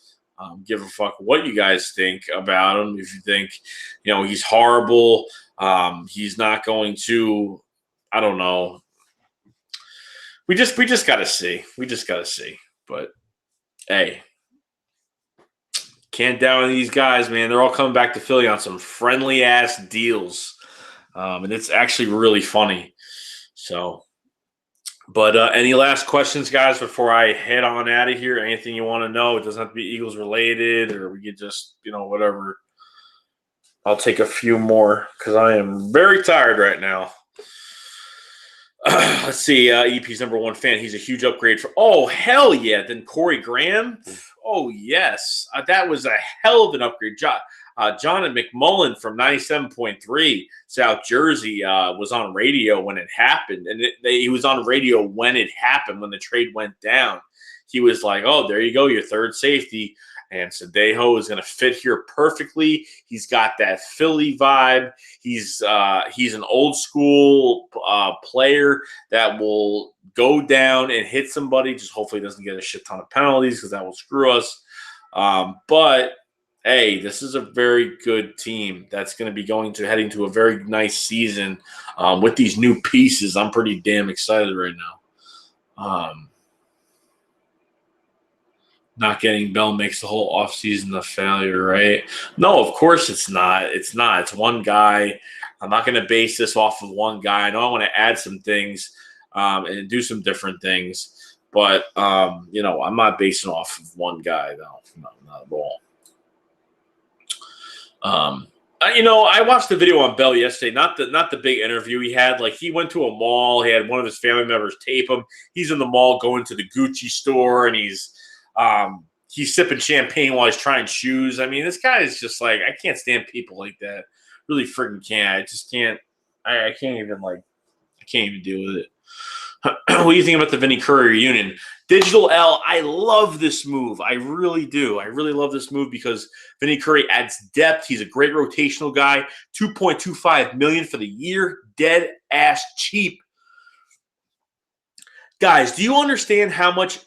Give a fuck what you guys think about him. If you think, he's horrible, he's not going to, I don't know. We just got to see. We just got to see. But hey, can't down these guys, man. They're all coming back to Philly on some friendly ass deals, and it's actually really funny. So, but any last questions, guys, before I head on out of here? Anything you want to know? It doesn't have to be Eagles related, or we could just, whatever. I'll take a few more because I am very tired right now. Let's see. EP's #1 fan. He's a huge upgrade for. Oh, hell yeah. Then Corey Graham. Oh, yes. That was a hell of an upgrade. John McMullen from 97.3 South Jersey was on radio when it happened. And he was on radio when it happened, when the trade went down. He was like, oh, there you go, your third safety. And Sadejo is going to fit here perfectly. He's got that Philly vibe. He's an old school player that will go down and hit somebody. Just hopefully doesn't get a shit ton of penalties because that will screw us. But hey, this is a very good team that's going to be heading to a very nice season with these new pieces. I'm pretty damn excited right now. Not getting Bell makes the whole offseason a failure, right? No, of course it's not. It's not. It's one guy. I'm not going to base this off of one guy. I know I want to add some things and do some different things. But, I'm not basing off of one guy, though. No, not at all. I watched the video on Bell yesterday, not the big interview he had. Like, he went to a mall. He had one of his family members tape him. He's in the mall going to the Gucci store, and he's sipping champagne while he's trying shoes. I mean, this guy is just like, I can't stand people like that. Really freaking can't. I just can't. I can't even deal with it. What do you think about the Vinny Curry reunion? Digital L, I love this move. I really do. I really love this move because Vinny Curry adds depth. He's a great rotational guy. $2.25 million for the year. Dead ass cheap. Guys, do you understand how much?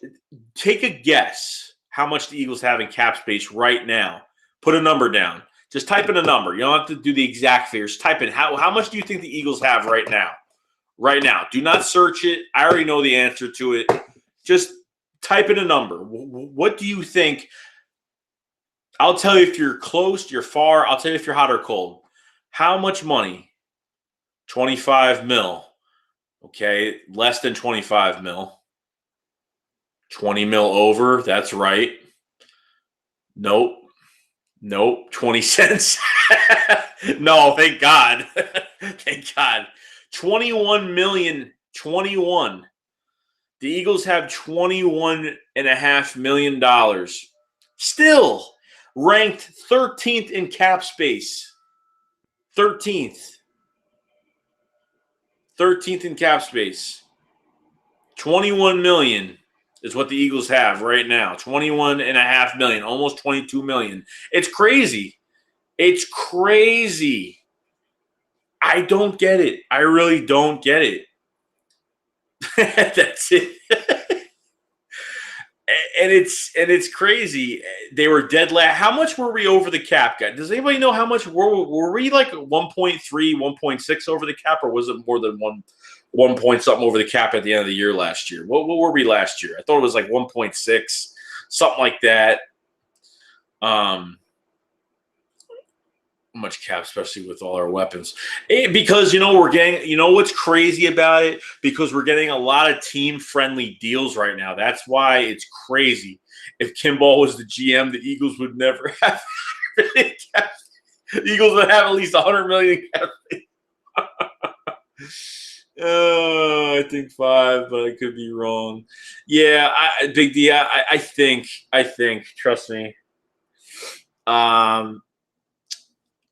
Take a guess how much the Eagles have in cap space right now. Put a number down. Just type in a number. You don't have to do the exact figures. Type in how much do you think the Eagles have right now? Right now. Do not search it. I already know the answer to it. Just type in a number. What do you think? I'll tell you if you're close, you're far. I'll tell you if you're hot or cold. How much money? 25 mil. Okay, less than 25 mil. 20 mil over, that's right. Nope. 20 cents. No, thank God. Thank God. 21 million. 21. The Eagles have $21.5 million. Still ranked 13th in cap space. 13th. 13th in cap space. 21 million is what the Eagles have right now. 21.5 million, almost 22 million. It's crazy. It's crazy. I don't get it. I really don't get it. That's it. And it's crazy. They were dead last. How much were we over the cap, guys? Does anybody know how much were we like 1.3, 1.6 over the cap, or was it more than one point something over the cap at the end of the year last year? What were we last year? I thought it was like 1.6, something like that. Much cap, especially with all our weapons. Because we're getting, what's crazy about it? Because we're getting a lot of team-friendly deals right now. That's why it's crazy. If Kimball was the GM, the Eagles would never have cap. The Eagles would have at least $100 million cap. I think 5, but I could be wrong. Yeah, Big D. I think. Trust me.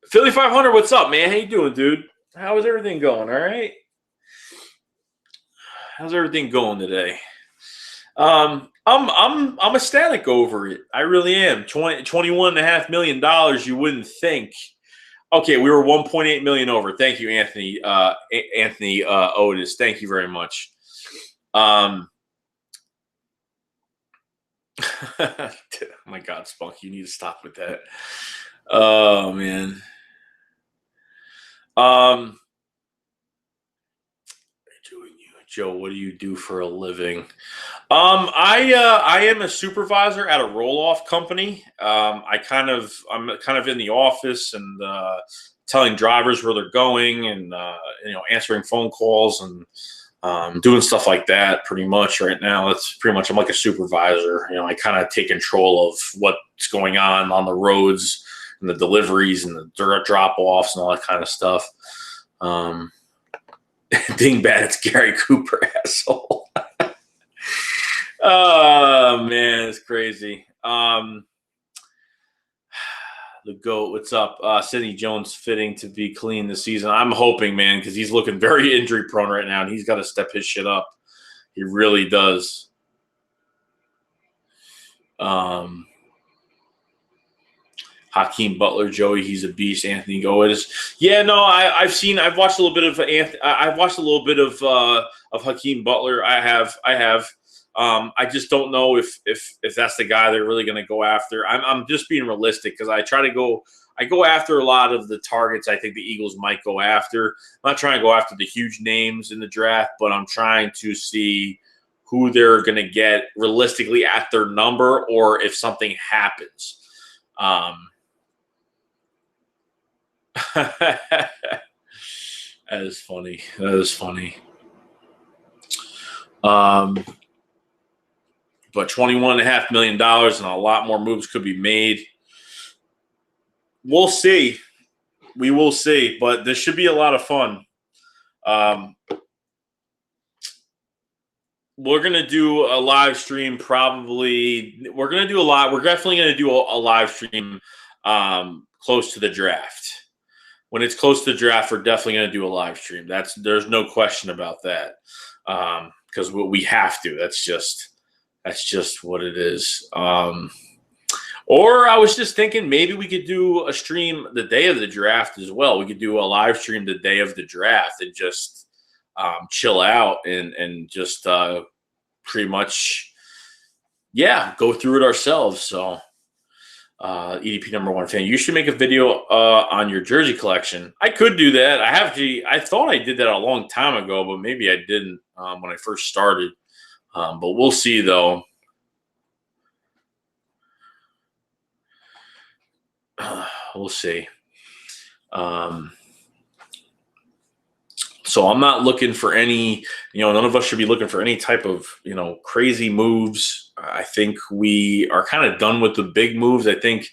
Philly 500, what's up, man? How you doing, dude? How is everything going? All right. How's everything going today? I'm ecstatic over it. I really am. $21.5 million. You wouldn't think. Okay, we were 1.8 million over. Thank you, Anthony. Anthony Otis. Thank you very much. Oh my God, Spunk, you need to stop with that. Oh man. Um, Joe, what do you do for a living? I am a supervisor at a roll-off company. I'm kind of in the office and telling drivers where they're going and answering phone calls and doing stuff like that. Pretty much right now, that's pretty much I'm like a supervisor. I kind of take control of what's going on the roads and the deliveries and the drop-offs and all that kind of stuff. Dingbat, it's Gary Cooper, asshole. Oh man, it's crazy. The GOAT, what's up? Sidney Jones fitting to be clean this season. I'm hoping, man, because he's looking very injury prone right now, and he's got to step his shit up. He really does. Hakeem Butler, Joey, he's a beast. Anthony Goes, yeah, no, I've watched a little bit of I've watched a little bit of Hakeem Butler. I have. I just don't know if that's the guy they're really going to go after. I'm just being realistic because I go after a lot of the targets I think the Eagles might go after. I'm not trying to go after the huge names in the draft, but I'm trying to see who they're going to get realistically at their number or if something happens. That is funny. But $21.5 million and a lot more moves could be made. We'll see. We will see, but this should be a lot of fun. We're going to do a live stream probably. We're going to do a lot. We're definitely going to do a live stream close to the draft. When it's close to the draft, we're definitely going to do a live stream. There's no question about that because we have to. That's just what it is. Or I was just thinking maybe we could do a stream the day of the draft as well. We could do a live stream the day of the draft and just chill out and just pretty much, go through it ourselves. So EDP #1 fan, you should make a video on your jersey collection. I could do that. I thought I did that a long time ago, but maybe I didn't when I first started. But we'll see, though. We'll see. So I'm not looking for any, none of us should be looking for any type of, crazy moves. I think we are kind of done with the big moves. I think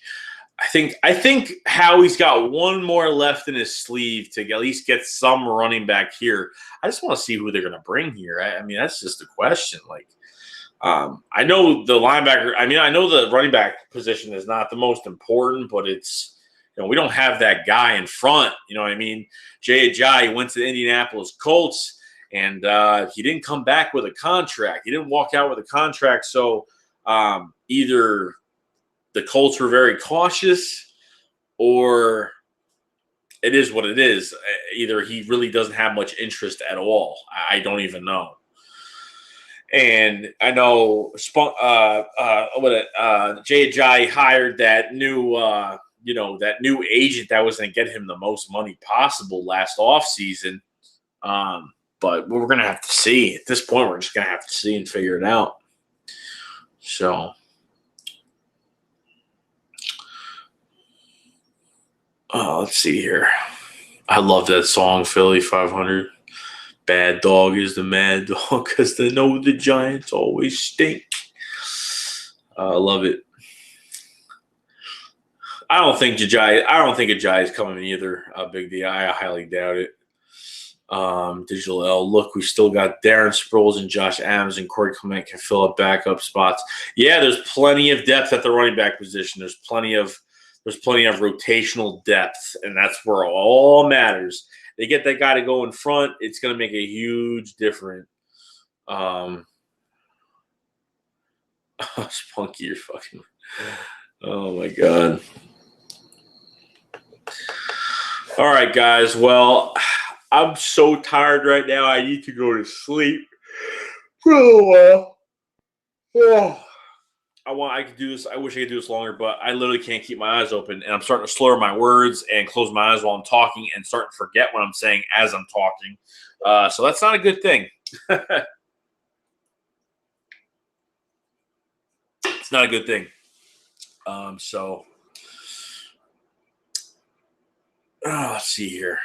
Howie's got one more left in his sleeve to at least get some running back here. I just want to see who they're going to bring here. I mean, that's just the question. Like, I know the linebacker. I mean, I know the running back position is not the most important, but it's, we don't have that guy in front. You know what I mean? Jay Ajayi went to the Indianapolis Colts, and he didn't come back with a contract. He didn't walk out with a contract. So either the Colts were very cautious or it is what it is. Either he really doesn't have much interest at all. I don't even know. And I know Jay Ajayi hired that new that new agent that was going to get him the most money possible last offseason. But we're going to have to see. At this point, we're just going to have to see and figure it out. So, let's see here. I love that song, Philly 500. Bad dog is the mad dog because they know the Giants always stink. I love it. I don't think Ajayi is coming either. Big D. I highly doubt it. Digital L. Look, we still got Darren Sproles and Josh Adams and Corey Clement can fill up backup spots. Yeah, there's plenty of depth at the running back position. There's plenty of rotational depth, and that's where it all matters. They get that guy to go in front, it's going to make a huge difference. Spunky, you're fucking. Oh my God. All right, guys. Well, I'm so tired right now. I need to go to sleep for a while. Oh. I could do this. I wish I could do this longer, but I literally can't keep my eyes open, and I'm starting to slur my words and close my eyes while I'm talking, and starting to forget what I'm saying as I'm talking. So that's not a good thing. It's not a good thing. Let's see here.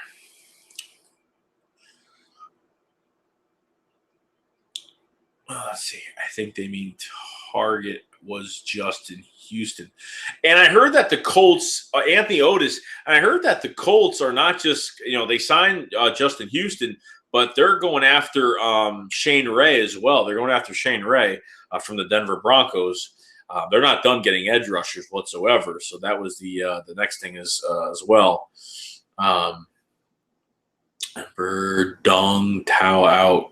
Let's see. I think they mean target was Justin Houston. And I heard that the Colts, Anthony Otis, and I heard that the Colts are not just, they signed Justin Houston, but they're going after Shane Ray as well. They're going after Shane Ray from the Denver Broncos. They're not done getting edge rushers whatsoever. So that was the next thing as well. Bird Dong Tao out.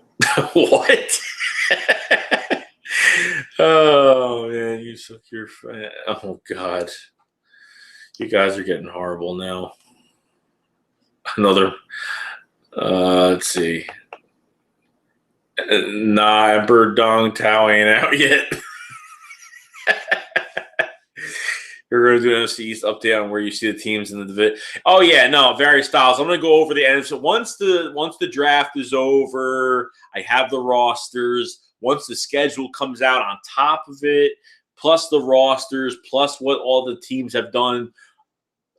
What? Oh man, you suck your. Oh god, you guys are getting horrible now. Another. Let's see. Nah, Bird Dong Tao ain't out yet. You're going to do an NFC East update on where you see the teams in the division. Oh yeah, no, various styles. I'm going to go over the NFC. Once the draft is over, I have the rosters. Once the schedule comes out on top of it, plus the rosters, plus what all the teams have done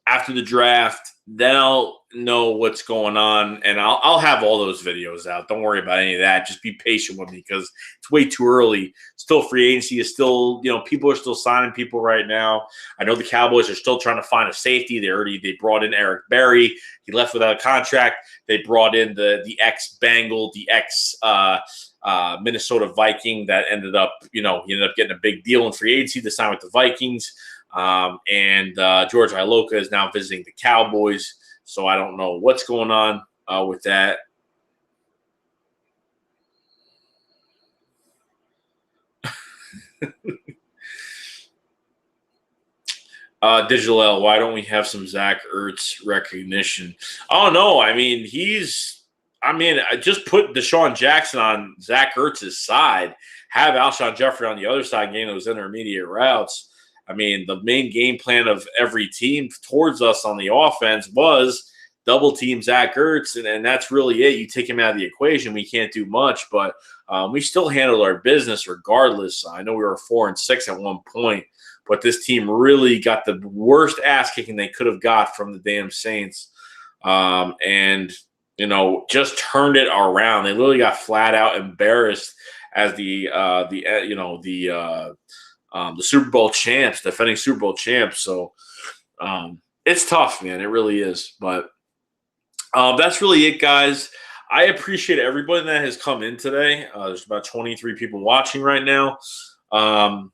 after the draft, then I'll know what's going on, and I'll have all those videos out. Don't worry about any of that. Just be patient with me because it's way too early. Still, free agency is still, people are still signing people right now. I know the Cowboys are still trying to find a safety. They brought in Eric Berry. He left without a contract. They brought in the ex-Bengal, the Minnesota Viking that ended up, he ended up getting a big deal in free agency to sign with the Vikings. And George Iloka is now visiting the Cowboys, so I don't know what's going on with that. Digital L, why don't we have some Zach Ertz recognition? Oh no, I just put Deshaun Jackson on Zach Ertz's side, have Alshon Jeffrey on the other side getting those intermediate routes. The main game plan of every team towards us on the offense was double team Zach Ertz, and that's really it. You take him out of the equation, we can't do much, but we still handled our business regardless. I know we were 4-6 at one point, but this team really got the worst ass kicking they could have got from the damn Saints, and just turned it around. They literally got flat out embarrassed as the Super Bowl champs, defending Super Bowl champs. So it's tough, man. It really is. But that's really it, guys. I appreciate everybody that has come in today. There's about 23 people watching right now. I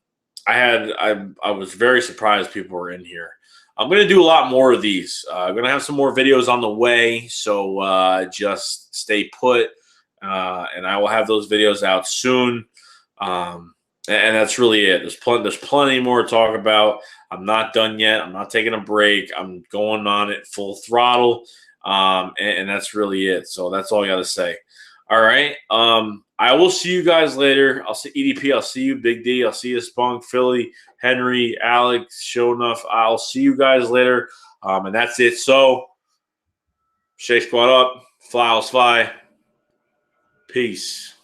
was very surprised people were in here. I'm going to do a lot more of these. I'm going to have some more videos on the way. So just stay put. And I will have those videos out soon. And that's really it. There's plenty more to talk about. I'm not done yet. I'm not taking a break. I'm going on it full throttle. And that's really it. So that's all I got to say. All right. I will see you guys later. I'll see EDP. I'll see you, Big D. I'll see you, Spunk, Philly, Henry, Alex, Show Enough. I'll see you guys later. And that's it. So, Shake Squad up. Fly, fly. Peace.